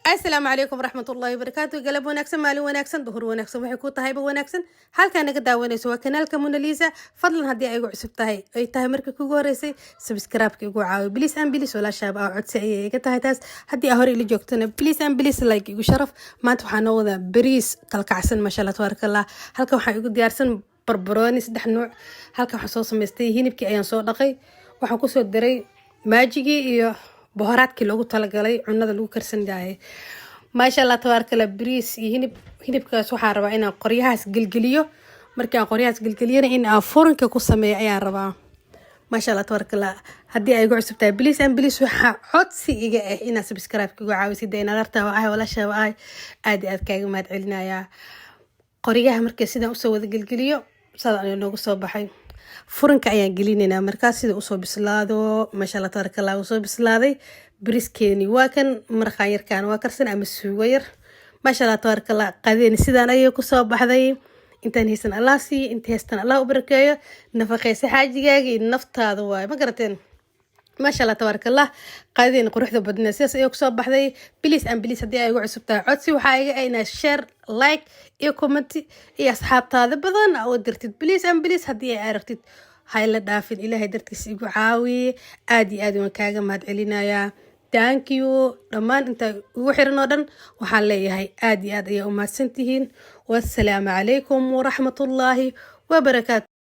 السلام عليكم ورحمة الله وبركاته. قلب وناكسن مالي وناكسن ظهر وناكسن waxay ku tahay wanaagsan halka naga daawanayso waa kanaalka Mona Lisa. fadlan haddii ay ugu cusub tahay ay tahay markii kugu horeysay subscribe-ka igu caawi please and please wala shaab aa codsi ayay iga tahay taas haddii hore ila joogtana please and please like igu sharaf maanta waxaan noo wadaa bariis kalkacsan masha Allah tabarakallah. halka waxaan igu diyaarsan barbarooni saddex nooc. halka waxaan soo sameystay hilibkii ayaan soo dhaqay waxaan ku soo diray maajigii iyo بهاراتكي لوجو تلاقي عنا ذا لوجو كرسن جاي ما شاء الله تبارك الله بريس هنب كسوحة ربع إن قريها سجلجليو مركان قريها سجلجليو إن أفورن كقصة مية ربع ما شاء الله تبارك الله هدي أيقع سبتها بليس أم بليس وحط سي إن سبسكرايب كجو عاوز يدينا رتها وعاي ولا شيء وعاي عادي أذكى ما تعلنا يا قريها مركز سيدا وسوى ذا جلجليو صار أنا نوجو صباحي furanka ayaan gelinayna markaas sida uu soo bislaado ma sha Allah tabarakallah uu soo bislaaday briskeeni waa kan marqaan yarkaan waa karsan ama suugo yar ma sha Allah tabarakallah qadeen sidaan ayay ku soo baxday intaan haysan Allah si inta haystan Allah u barakeeyo nafaqaysa xaajigaaga iyo naftaada waay ma garateen ما شاء الله تبارك الله قاعدين قروح ذا بدنا سياس ايوك صوب بحذي بليس ام بليس هدي ايوك عصبتها عدسي وحايقة اينا شير لايك ايو كومنتي اي اصحاب تاذا بضان او درتد بليس ام بليس هدي اي عرفتد هاي لدافن الهي درتكس ايقو عاوي ادي وانكاقا مهد علينا يا تانكيو رمان انت وحيرنا دن وحالي هاي ادي اي امات سنتهين والسلام عليكم ورحمة الله وبركاته.